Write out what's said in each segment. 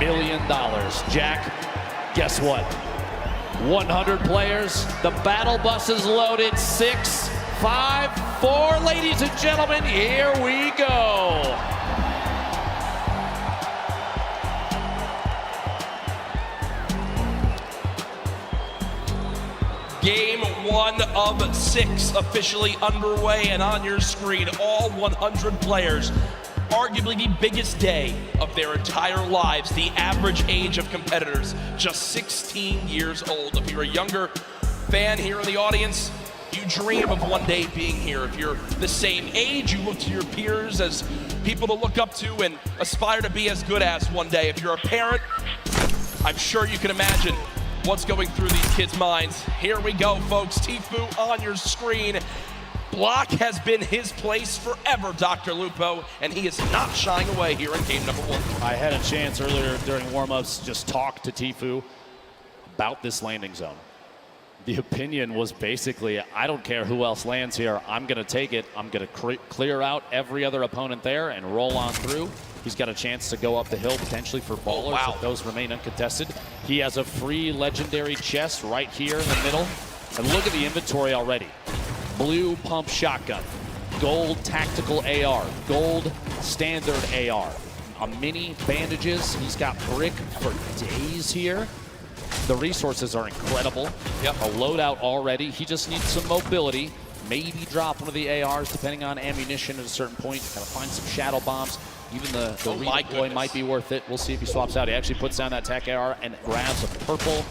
million. Jack, guess what? 100 players, the battle bus is loaded, 6, 5, 4. Ladies and gentlemen, here we go. Game 1 of 6 officially underway, and on your screen, all 100 players. Arguably the biggest day of their entire lives. The average age of competitors, just 16 years old. If you're a younger fan here in the audience, you dream of one day being here. If you're the same age, you look to your peers as people to look up to and aspire to be as good as one day. If you're a parent, I'm sure you can imagine what's going through these kids' minds. Here we go, folks. Tfue on your screen. Block has been his place forever, Dr. Lupo, and he is not shying away here in game number 1. I had a chance earlier during warm-ups to just talk to Tfue about this landing zone. The opinion was basically, I don't care who else lands here, I'm going to take it. I'm going to clear out every other opponent there and roll on through. He's got a chance to go up the hill potentially for ballers if those remain uncontested. He has a free legendary chest right here in the middle. And look at the inventory already. Blue pump shotgun, gold tactical AR, gold standard AR, a mini bandages. He's got brick for days here. The resources are incredible. Yep. A loadout already. He just needs some mobility. Maybe drop one of the ARs depending on ammunition at a certain point. Gotta find some shadow bombs. Even the redeploy might be worth it. We'll see if he swaps out. He actually puts down that tac AR and grabs a purple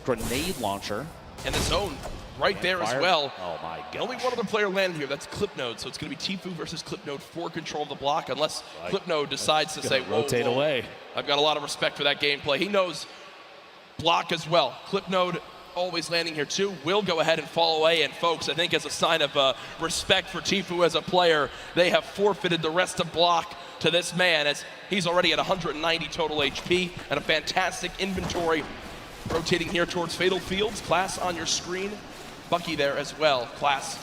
grenade launcher. And the zone right there as well. Oh my god. Only one other player landed here. That's Clipnode. So it's going to be Tfue versus Clipnode for control of the block, unless Clipnode decides to say, rotate away. I've got a lot of respect for that gameplay. He knows block as well. Clipnode always landing here too. Will go ahead and fall away. And folks, I think as a sign of respect for Tfue as a player, they have forfeited the rest of block to this man, as he's already at 190 total HP and a fantastic inventory. Rotating here towards Fatal Fields. Class on your screen. Bucky there as well. Class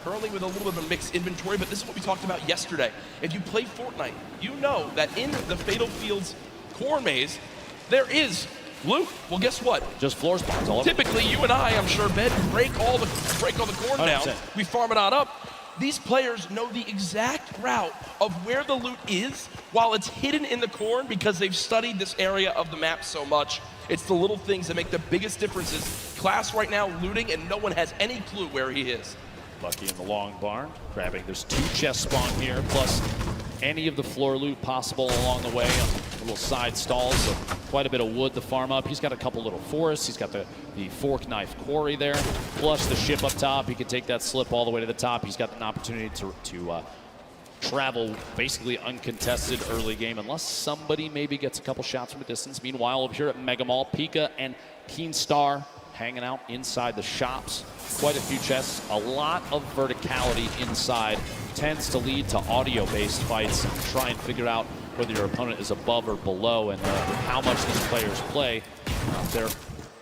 currently with a little bit of a mixed inventory, but this is what we talked about yesterday. If you play Fortnite, you know that in the Fatal Fields core maze, there is loot. Well, guess what? Just floor spawns all over. Typically, you and I'm sure, Ben, break all the corn 100%. down. We farm it on up. These players know the exact route of where the loot is while it's hidden in the corn because they've studied this area of the map so much. It's the little things that make the biggest differences. Class right now looting, and no one has any clue where he is. Bucky in the long barn, grabbing. There's 2 chests spawn here, plus any of the floor loot possible along the way. Little side stalls, so quite a bit of wood to farm up. He's got a couple little forests. He's got the fork knife quarry there, plus the ship up top. He can take that slip all the way to the top. He's got an opportunity to travel basically uncontested early game, unless somebody maybe gets a couple shots from a distance. Meanwhile, over here at Mega Mall, Pika and Keenstar hanging out inside the shops. Quite a few chests, a lot of verticality inside. Tends to lead to audio-based fights. Try and figure out whether your opponent is above or below, and how much these players play. If they're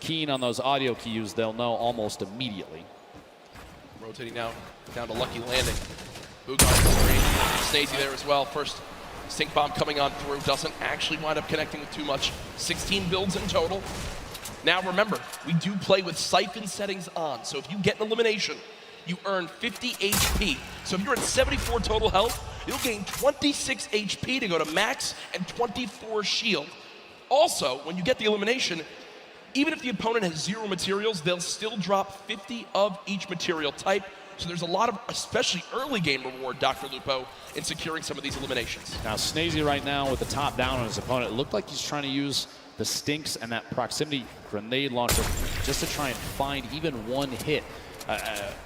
keen on those audio cues, they'll know almost immediately. Rotating now down to Lucky Landing. Boog on the screen. Stacey there as well. First stink bomb coming on through. Doesn't actually wind up connecting with too much. 16 builds in total. Now remember, we do play with siphon settings on. So if you get an elimination, you earn 50 HP. So if you're at 74 total health, you'll gain 26 HP to go to max and 24 shield. Also, when you get the elimination, even if the opponent has 0 materials, they'll still drop 50 of each material type. So there's a lot of, especially early game reward, Dr. Lupo, in securing some of these eliminations. Now, Snazy right now with the top down on his opponent, it looked like he's trying to use the stinks and that proximity grenade launcher just to try and find even one hit.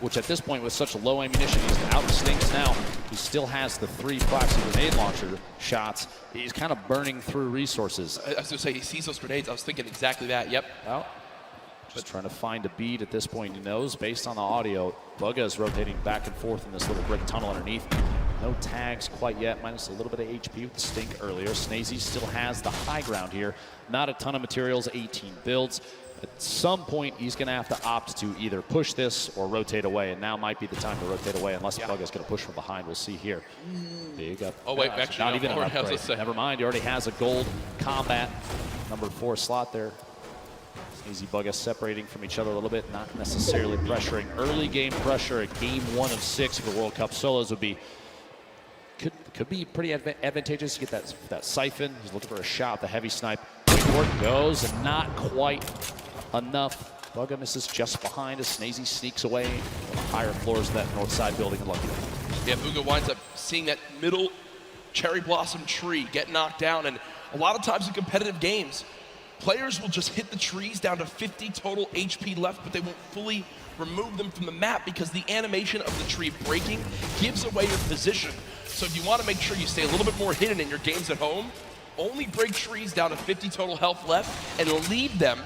Which at this point, with such low ammunition, he's out of stinks now. He still has the 3 proximity grenade launcher shots. He's kind of burning through resources. I was going to say, he sees those grenades. I was thinking exactly that, yep. Well, just trying to find a bead at this point. He knows, based on the audio, Bugga is rotating back and forth in this little brick tunnel underneath. No tags quite yet, minus a little bit of HP with the stink earlier. Snazy still has the high ground here. Not a ton of materials, 18 builds. At some point, he's going to have to opt to either push this or rotate away, and now might be the time to rotate away, unless Bugga's going to push from behind. We'll see here. Big up. Oh, wait, actually, not even an upgrade. Never mind, he already has a gold combat number 4 slot there. Sneezy Bugga separating from each other a little bit, not necessarily pressuring. Early game pressure at game 1 of 6 for the World Cup solos would be could be pretty advantageous to get that siphon. He's looking for a shot, the heavy snipe. Work goes, and not quite enough. Bugga misses just behind as Sneezy sneaks away on the higher floors of that north side building and lucky. Yeah, Bugga winds up seeing that middle cherry blossom tree get knocked down, and a lot of times in competitive games, players will just hit the trees down to 50 total HP left, but they won't fully remove them from the map because the animation of the tree breaking gives away your position. So if you want to make sure you stay a little bit more hidden in your games at home, only break trees down to 50 total health left and leave them.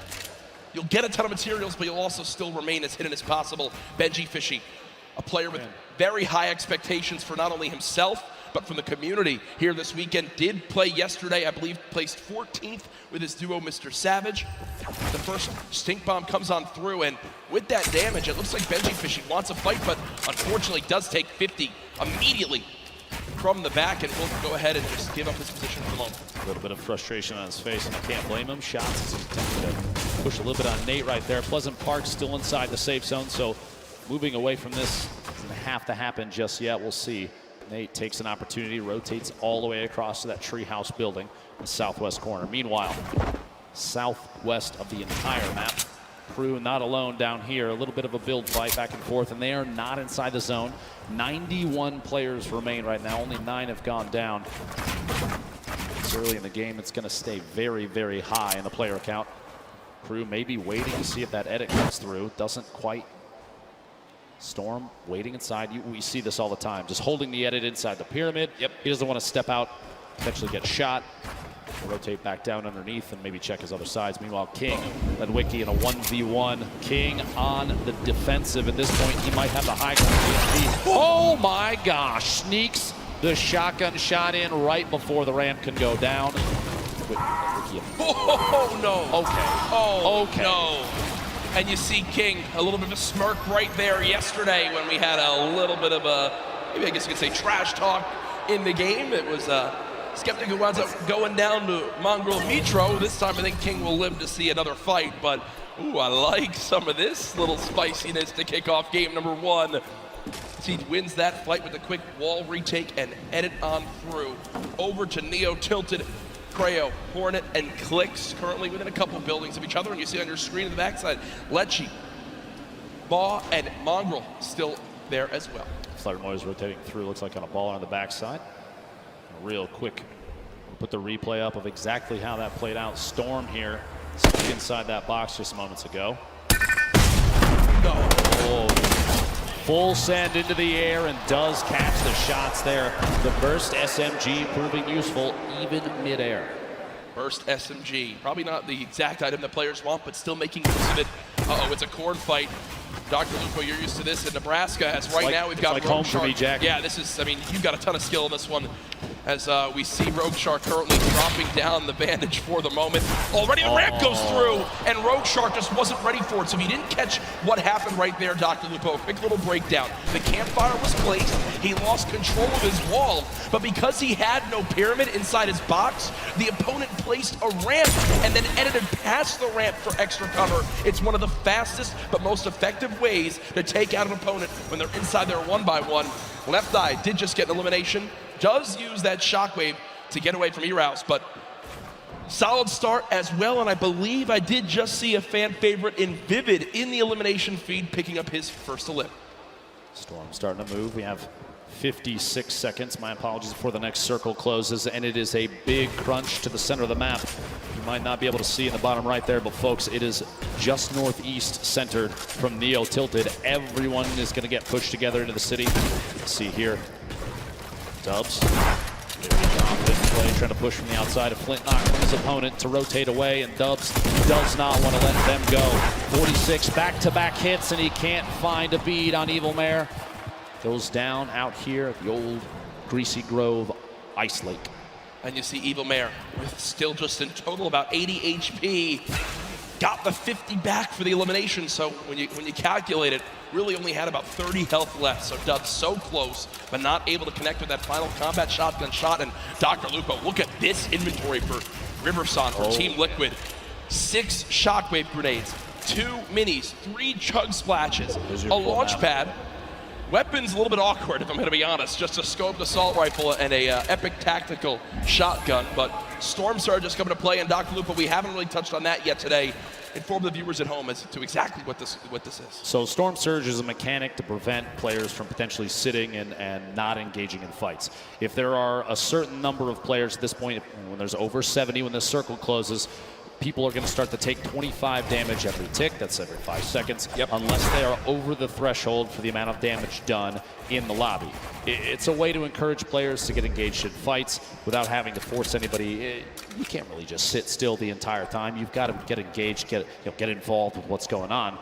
You'll get a ton of materials, but you'll also still remain as hidden as possible. Benji Fishy, a player with very high expectations for not only himself, but from the community here this weekend. Did play yesterday, I believe placed 14th with his duo, Mr. Savage. The first stink bomb comes on through, and with that damage, it looks like Benji Fishy wants a fight, but unfortunately does take 50 immediately from the back, and will go ahead and just give up his position for the moment. A little bit of frustration on his face, and I can't blame him. Shots is attempting to push a little bit on Nate right there. Pleasant Park still inside the safe zone, so moving away from this doesn't have to happen just yet. We'll see. Nate takes an opportunity, rotates all the way across to that treehouse building in the southwest corner. Meanwhile, southwest of the entire map, Crew not alone down here. A little bit of a build fight back and forth, and they are not inside the zone. 91 players remain right now. Only 9 have gone down. It's early in the game. It's going to stay very, very high in the player count. Crew maybe waiting to see if that edit comes through. Doesn't quite. Storm waiting inside. We see this all the time. Just holding the edit inside the pyramid. Yep. He doesn't want to step out, potentially get shot. Rotate back down underneath and maybe check his other sides. Meanwhile, King led Wiki in a 1v1. King on the defensive. At this point, he might have the high ground. Oh my gosh. Sneaks the shotgun shot in right before the ramp can go down. Oh, no. Okay. Oh, okay. No. And you see King, a little bit of a smirk right there yesterday when we had a little bit of a, maybe I guess you could say trash talk in the game. It was Skeptic who winds up going down to Mongrel Mitro. This time I think King will live to see another fight, but ooh, I like some of this little spiciness to kick off game number 1. He wins that fight with a quick wall retake and edit on through. Over to Neo Tilted, Creo, Hornet, and Clicks, currently within a couple buildings of each other. And you see on your screen on the backside, Lechi, Maw, and Mongrel still there as well. Fluttermoy rotating through, looks like on a ball on the backside. Real quick, we'll put the replay up of exactly how that played out. Storm here, stuck inside that box just moments ago. No. Oh, full send into the air and does catch the shots there. The burst SMG proving useful even midair. Burst SMG, probably not the exact item that players want, but still making use of it. Uh-oh, it's a corn fight. Dr. Lupo, you're used to this in Nebraska, as right now we've got like Rogue home Shark. for me, Jack. Yeah, this is, I mean, you've got a ton of skill in this one. As we see Rogue Shark currently dropping down the bandage for the moment. Already the ramp goes through, and Rogue Shark just wasn't ready for it. So if you didn't catch what happened right there, Dr. Lupo, quick little breakdown. The campfire was placed, he lost control of his wall, but because he had no pyramid inside his box, the opponent placed a ramp and then edited past the ramp for extra cover. It's one of the fastest but most effective ways to take out an opponent when they're inside their 1x1. Left Eye did just get an elimination. Does use that shockwave to get away from Erouse, but solid start as well, and I believe I did just see a fan favorite in Vivid in the elimination feed picking up his first elim. Storm starting to move. We have 56 seconds. My apologies before the next circle closes, and it is a big crunch to the center of the map. You might not be able to see in the bottom right there, but folks, it is just northeast centered from Neo Tilted. Everyone is going to get pushed together into the city. Let's see here. Dubs, very confident play, trying to push from the outside of Flint, knock from his opponent to rotate away, and Dubs does not want to let them go. 46 back-to-back hits, and he can't find a bead on Evil Mare. Goes down out here at the old Greasy Grove Ice Lake. And you see Evil Mare with still just in total about 80 HP. Got the 50 back for the elimination, so when you calculate it, really only had about 30 health left. So Dubs so close, but not able to connect with that final combat shotgun shot. And Dr. Lupo, look at this inventory for Riverson for Team Liquid. 6 shockwave grenades, 2 minis, 3 chug splashes, a launch pad. Weapon's a little bit awkward, if I'm going to be honest. Just a scoped assault rifle and a epic tactical shotgun. But Storm Surge is coming to play in Dr. Loop, but we haven't really touched on that yet today. Inform the viewers at home as to exactly what this is. So Storm Surge is a mechanic to prevent players from potentially sitting and not engaging in fights. If there are a certain number of players at this point, when there's over 70, when the circle closes, people are going to start to take 25 damage every tick. That's every 5 seconds, unless they are over the threshold for the amount of damage done in the lobby. It's a way to encourage players to get engaged in fights without having to force anybody. You can't really just sit still the entire time. You've got to get engaged, get involved with what's going on.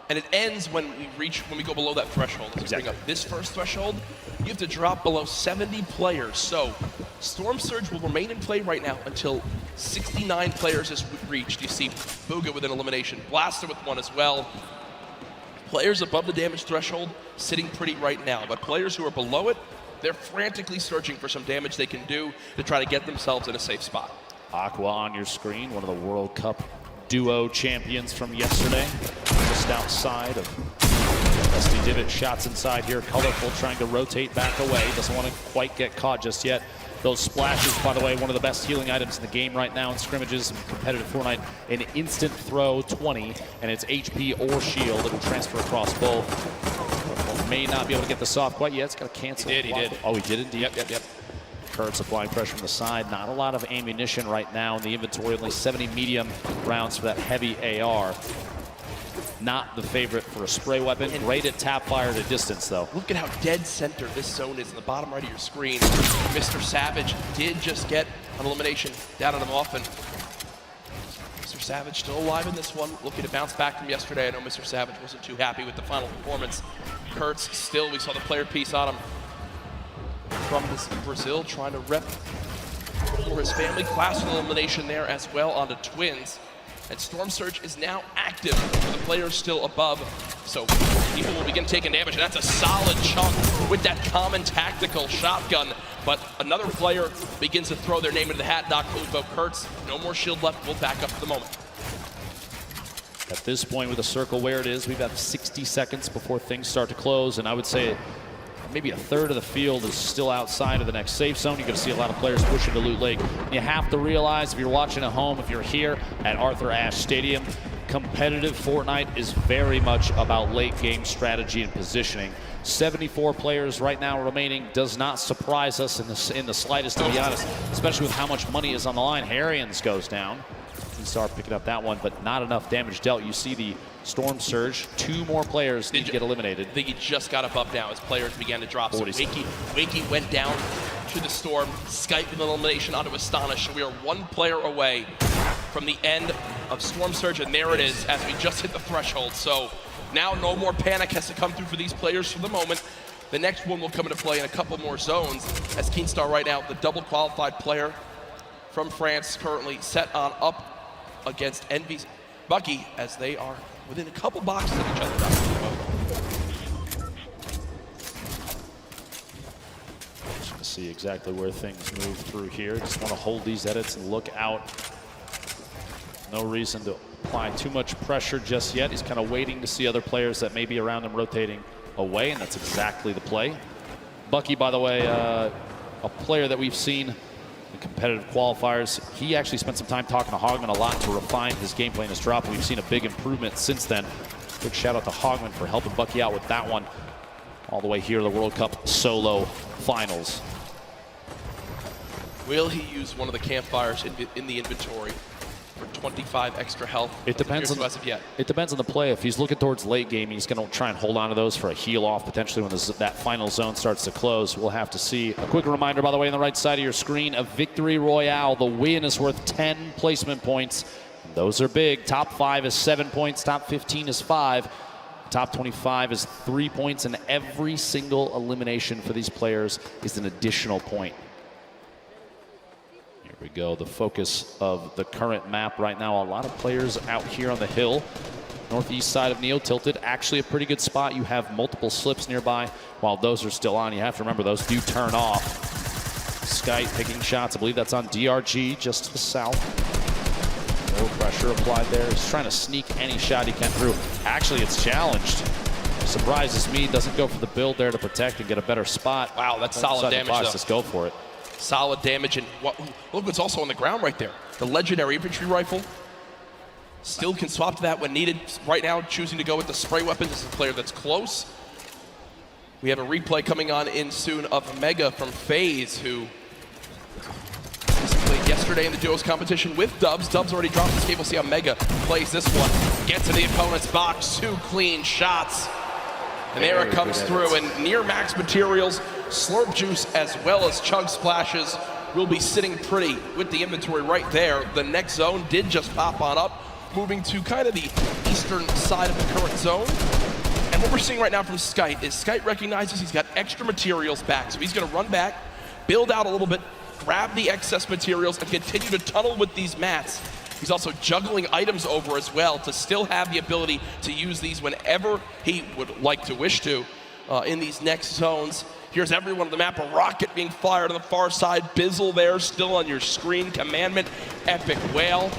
And it ends when we go below that threshold. As we bring up this first threshold, you have to drop below 70 players. So Storm Surge will remain in play right now until 69 players is reached. You see Booga with an elimination, Blaster with one as well. Players above the damage threshold sitting pretty right now, but players who are below it, they're frantically searching for some damage they can do to try to get themselves in a safe spot. Aqua on your screen, one of the World Cup duo champions from yesterday, just outside of Dusty Divot. Shots inside here, Colorful trying to rotate back away, doesn't want to quite get caught just yet. Those splashes, by the way, one of the best healing items in the game right now in scrimmages and competitive Fortnite. An instant throw 20, and it's HP or shield. It will transfer across both. May not be able to get this off quite yet. It's got to cancel. He did. Oh, he did indeed. Yep. Kurtz applying pressure from the side. Not a lot of ammunition right now in the inventory. Only 70 medium rounds for that heavy AR. Not the favorite for a spray weapon. Great at tap fire at a distance, though. Look at how dead center this zone is in the bottom right of your screen. Mr. Savage did just get an elimination down on him often. Mr. Savage still alive in this one, looking to bounce back from yesterday. I know Mr. Savage wasn't too happy with the final performance. Kurtz still, we saw the player piece on him from Brazil, trying to rep for his family. Class elimination there as well onto Twins. And Storm Surge is now active for the players still above. So people will begin taking damage, and that's a solid chunk with that common tactical shotgun. But another player begins to throw their name into the hat. Doc Lupo Kurtz, no more shield left. We'll back up for the moment. At this point with the circle where it is, we've got 60 seconds before things start to close, and I would say maybe a third of the field is still outside of the next safe zone. You're going to see a lot of players pushing to Loot Lake. You have to realize, if you're watching at home, if you're here at Arthur Ashe Stadium, competitive Fortnite is very much about late game strategy and positioning. 74 players right now remaining does not surprise us in the slightest, to be honest, especially with how much money is on the line. Harrians goes down. Start picking up that one, but not enough damage dealt. You see the Storm Surge. 2 more players need to get eliminated. I think he just got up now as players began to drop. So Wakey went down to the Storm, Skype with an elimination onto Astonish. So we are 1 player away from the end of Storm Surge, and there it is as we just hit the threshold. So now no more panic has to come through for these players for the moment. The next one will come into play in a couple more zones as Keenstar right now, the double qualified player from France, currently set on up against Envy's Bucky as they are within a couple boxes of each other. Just to see exactly where things move through here. Just want to hold these edits and look out. No reason to apply too much pressure just yet. He's kind of waiting to see other players that may be around him rotating away, and that's exactly the play. Bucky, by the way, a player that we've seen in competitive qualifiers. He actually spent some time talking to Hogman a lot to refine his gameplay and his drop. We've seen a big improvement since then. Big shout out to Hogman for helping Bucky out with that one. All the way here to the World Cup solo finals. Will he use one of the campfires in the inventory for 25 extra health? It depends on the play. If he's looking towards late game, he's going to try and hold on to those for a heal off potentially when that final zone starts to close. We'll have to see. A quick reminder, by the way, on the right side of your screen, a victory royale. The win is worth 10 placement points. Those are big. Top 5 is 7 points. Top 15 is 5. Top 25 is 3 points, and every single elimination for these players is an additional point. Here we go, the focus of the current map right now. A lot of players out here on the hill. Northeast side of Neo tilted, actually a pretty good spot. You have multiple slips nearby while those are still on. You have to remember those do turn off Sky picking shots. I believe that's on DRG, just to the south. No pressure applied there. He's trying to sneak any shot he can through. Actually, it's challenged. Surprises me. Doesn't go for the build there to protect and get a better spot. Wow, that's solid damage, though. Just go for it. Solid damage, and look what's also on the ground right there. The legendary infantry rifle. Still can swap to that when needed. Right now, choosing to go with the spray weapon. This is a player that's close. We have a replay coming on in soon of Mega from FaZe, who played yesterday in the duos competition with Dubs. Dubs already dropped his cable. See how Mega plays this one. Gets to the opponent's box. 2 clean shots. And there it comes through. And near max materials, Slurp Juice as well as Chug Splashes will be sitting pretty with the inventory right there. The next zone did just pop on up, moving to kind of the eastern side of the current zone. And what we're seeing right now from Skite is Skite recognizes he's got extra materials back. So he's going to run back, build out a little bit, grab the excess materials, and continue to tunnel with these mats. He's also juggling items over as well to still have the ability to use these whenever he would like to wish to in these next zones. Here's everyone on the map. A rocket being fired on the far side. Bizzle there still on your screen. Commandment, Epic Whale.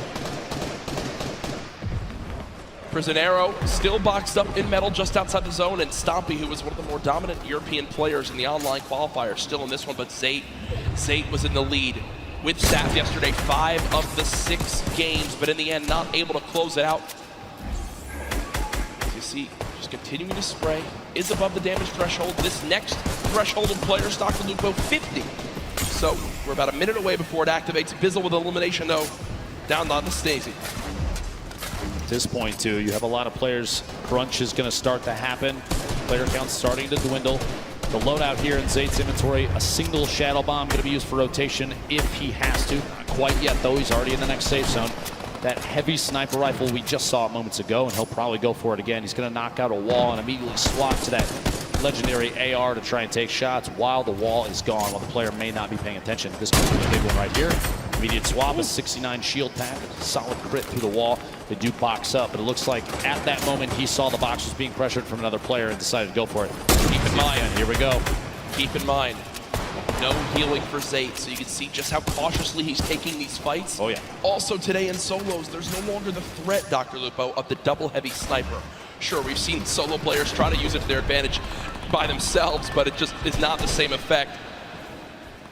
Prisonero still boxed up in metal just outside the zone, and Stompy, who was one of the more dominant European players in the online qualifier, still in this one, but Zate was in the lead with Saf yesterday, 5 of the 6 games, but in the end, not able to close it out. As you see, just continuing to spray, is above the damage threshold. This next threshold of players, Dr. Lupo, 50. So we're about a minute away before it activates. Bizzle with elimination, though, down on the Stacey. At this point, too, you have a lot of players. Crunch is going to start to happen. Player count starting to dwindle. The loadout here in Zate's inventory, a single Shadow Bomb going to be used for rotation if he has to. Not quite yet, though. He's already in the next safe zone. That heavy sniper rifle we just saw moments ago, and he'll probably go for it again. He's going to knock out a wall and immediately swap to that legendary AR to try and take shots while the wall is gone, while the player may not be paying attention. This could be a big one right here. Immediate swap, a 69 shield pack, solid crit through the wall. They do box up, but it looks like at that moment he saw the box was being pressured from another player and decided to go for it. Keep in mind, here we go. Keep in mind, no healing for Zate, so you can see just how cautiously he's taking these fights. Oh yeah. Also today in solos, there's no longer the threat, Dr. Lupo, of the double heavy sniper. Sure, we've seen solo players try to use it to their advantage by themselves, but it just is not the same effect.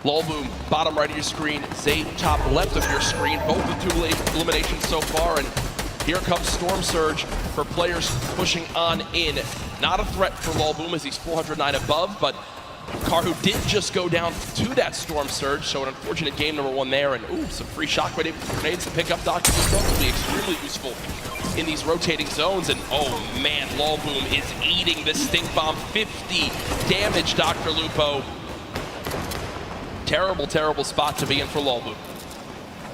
Lolboom, bottom right of your screen, Zate, top left of your screen, both with 2 eliminations so far, and here comes Storm Surge for players pushing on in. Not a threat for Lolboom as he's 409 above, but Karhu did just go down to that Storm Surge, so an unfortunate game number 1 there, and ooh, some free shockwave grenades to pick up. Dr. Lupo will be extremely useful in these rotating zones, and oh man, Lolboom is eating this stink bomb. 50 damage, Dr. Lupo. Terrible, terrible spot to be in for Lolboom.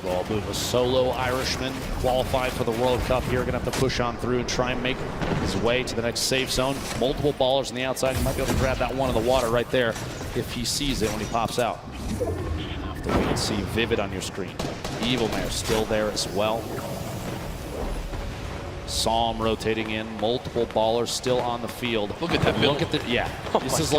Lolboom, a solo Irishman, qualified for the World Cup here. Gonna have to push on through and try and make his way to the next safe zone. Multiple ballers on the outside. He might be able to grab that one in the water right there if he sees it when he pops out. Have to wait and see. Vivid on your screen. Evil Mare still there as well. Psalm rotating in, multiple ballers still on the field. Look at that build. Look at the, yeah. Oh this is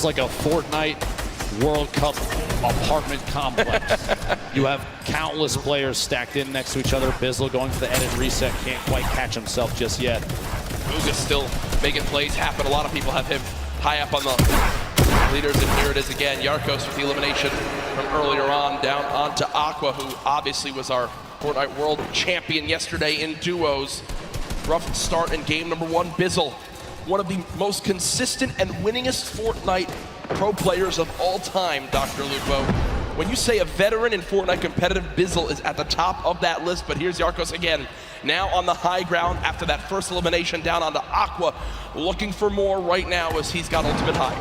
like a Fortnite World Cup apartment complex. You have countless players stacked in next to each other. Bizzle going for the edit reset, can't quite catch himself just yet. Uga's still making plays happen. A lot of people have him high up on the leaders, and here it is again. Yarkos with the elimination from earlier on, down onto Aqua, who obviously was our Fortnite World Champion yesterday in duos. Rough start in game number 1. Bizzle, one of the most consistent and winningest Fortnite pro players of all time, Dr. Lupo. When you say a veteran in Fortnite competitive, Bizzle is at the top of that list, but here's Yarkos again, now on the high ground after that first elimination, down onto Aqua, looking for more right now as he's got ultimate high.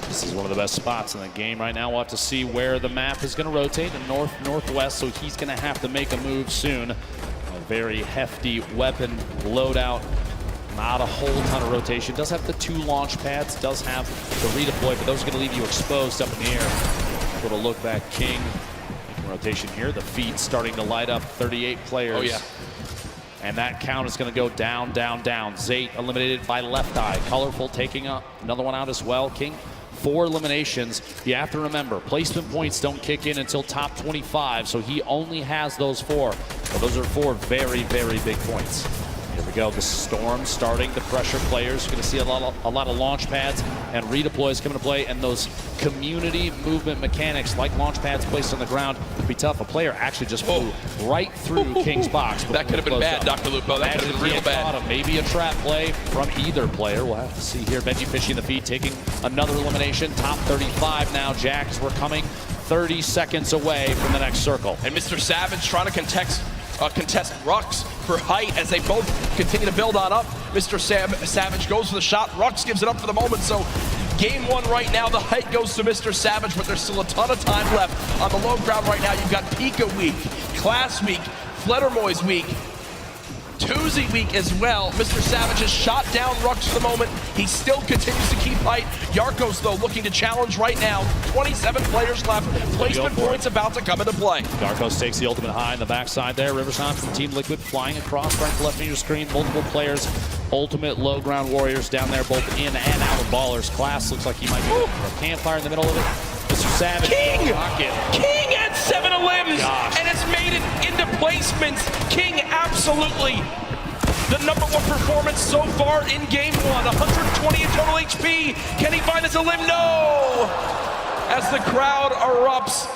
This is one of the best spots in the game right now. We'll have to see where the map is going to rotate, in north-northwest, so he's going to have to make a move soon. A very hefty weapon loadout. Not a whole ton of rotation. Does have the 2 launch pads, does have the redeploy, but those are going to leave you exposed up in the air. Little look back, King. Making rotation here. The feed starting to light up. 38 players. Oh, yeah. And that count is going to go down, down, down. Zate eliminated by Left Eye. Colorful taking up another one out as well. King 4 eliminations. You have to remember, placement points don't kick in until top 25, so he only has those 4. But those are 4 very, very big points. Here we go, the Storm starting to pressure players. You're going to see a lot of launch pads and redeploys come into play, and those community movement mechanics like launch pads placed on the ground would be tough. A player actually just flew right through King's box. That could have been bad, Dr. Lupo. That could have been real bad. Maybe a trap play from either player. We'll have to see here. Benji fishing the feed, taking another elimination. Top 35 now, Jax. We're coming 30 seconds away from the next circle. And Mr. Savage trying to contest Rux for height as they both continue to build on up. Mr. Savage goes for the shot. Rux gives it up for the moment. So game 1 right now, the height goes to Mr. Savage, but there's still a ton of time left on the low ground right now. You've got Pika week, Class week, Fledermoy's week, Tuesday week as well. Mr. Savage has shot down Rux for the moment. He still continues to keep height. Yarkos, though, looking to challenge right now. 27 players left. Placement points about to come into play. Yarkos takes the ultimate high in the backside there. Riverside from Team Liquid flying across right to left of your screen. Multiple players. Ultimate low ground warriors down there, both in and out of ballers. Class looks like he might be looking for a campfire in the middle of it. Mr. Savage. King had 7 limbs and has made it into placements. King absolutely the #1 performance so far in game 1. 120 in total HP. Can he find his limb? No! As the crowd erupts.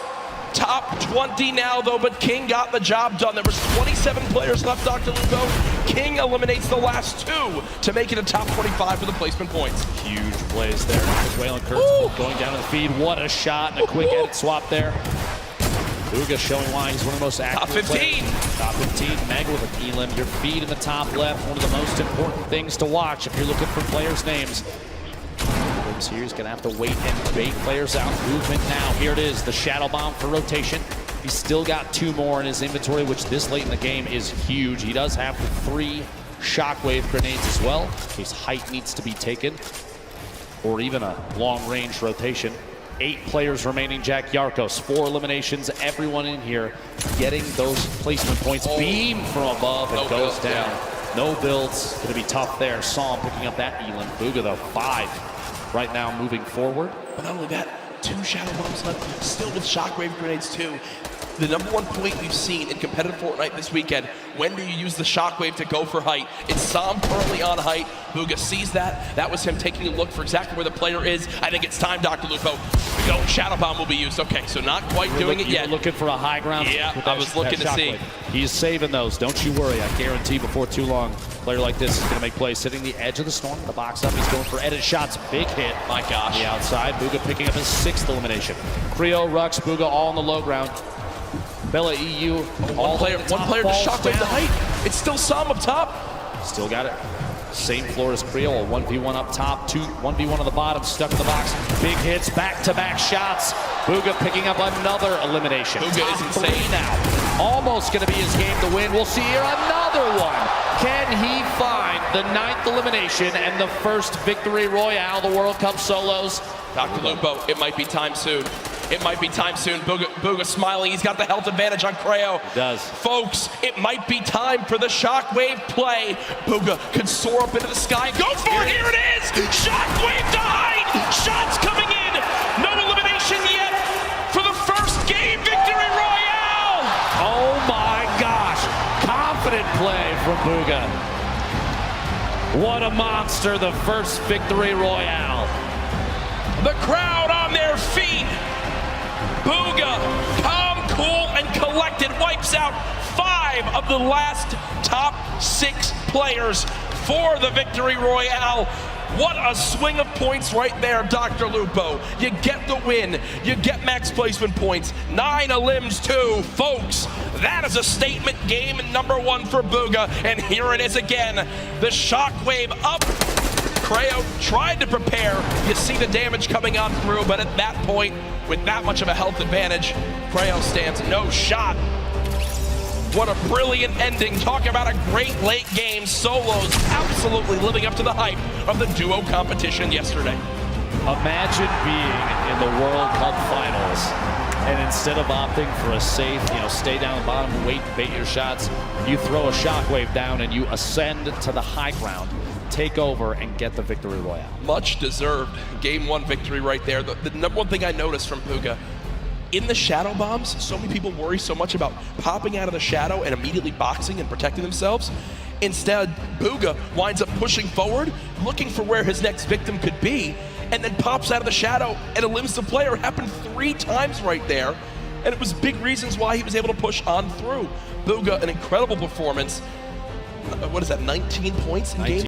Top 20 now, though, but King got the job done. There was 27 players left, Dr. Lupo. King eliminates the last 2 to make it a top 25 for the placement points. Huge plays there. Waylon Kurtz going down to the feed. What a shot and a quick edit swap there. Bugha showing why he's one of the most active Top 15. Players. Top 15. Meg with a elim. Your feed in the top left. One of the most important things to watch if you're looking for players' names. Here he's going to have to wait and bait players out. Movement now. Here it is. The Shadow Bomb for rotation. He's still got 2 more in his inventory, which this late in the game is huge. He does have 3 Shockwave grenades as well, in case height needs to be taken, or even a long-range rotation. 8 players remaining. Jack Yarkos, 4 eliminations. Everyone in here getting those placement points. Beam from above and goes down. No builds. Going to be tough there. Saw him picking up that elim. Bugha, though, 5 right now moving forward. But not only that, 2 Shadow Bombs left, still with Shockwave grenades too. The #1 point we've seen in competitive Fortnite this weekend, when do you use the Shockwave to go for height? It's Sam currently on height. Bugha sees that. That was him taking a look for exactly where the player is. I think it's time, Dr. Lupo. We go, Shadow Bomb will be used. Okay, so not quite doing it yet. You're looking for a high ground. Yeah, I was looking to see. He's saving those. Don't you worry. I guarantee before too long, a player like this is going to make plays. Sitting the edge of the Storm, the box up. He's going for edit shots. Big hit. My gosh. The outside. Bugha picking up his 6th elimination. Creo, Rux, Bugha all on the low ground. Bella EU. One player to Shockwave the height. It's still Sam up top. Still got it. Same floor as Creo. A 1v1 up top. 1v1 on the bottom. Stuck in the box. Big hits. Back-to-back shots. Bugha picking up another elimination. Bugha is insane now. Almost going to be his game to win. We'll see here another one. Can he find the 9th elimination and the first victory royale, the World Cup solos? Dr. Lupo, it might be time soon. It might be time soon. Bugha smiling. He's got the health advantage on Creo. He does. Folks, it might be time for the Shockwave play. Bugha can soar up into the sky. Go for it. Here it is. Shockwave to height. Shots coming in. No elimination yet for the first game victory royale. Oh my gosh. Confident play from Bugha. What a monster. The first victory royale. The crowd on their feet. Bugha, calm, cool, and collected, wipes out 5 of the last top 6 players for the victory royale. What a swing of points right there, Dr. Lupo. You get the win. You get max placement points. 9 limbs too. Folks, that is a statement game #1 for Bugha. And here it is again. The Shockwave up. Creo tried to prepare. You see the damage coming on through, but at that point, with that much of a health advantage, Creo stands no shot. What a brilliant ending. Talk about a great late game. Solos absolutely living up to the hype of the duo competition yesterday. Imagine being in the World Cup Finals, and instead of opting for a safe, stay down the bottom, wait, bait your shots, you throw a Shockwave down and you ascend to the high ground. take over and get the victory royale. Much deserved game 1 victory right there. The number one thing I noticed from Puga, in the shadow bombs, so many people worry so much about popping out of the shadow and immediately boxing and protecting themselves. Instead, Puga winds up pushing forward, looking for where his next victim could be, and then pops out of the shadow and eliminates the player. It happened 3 times right there, and it was big reasons why he was able to push on through. Puga, an incredible performance. What is that, 19 points in game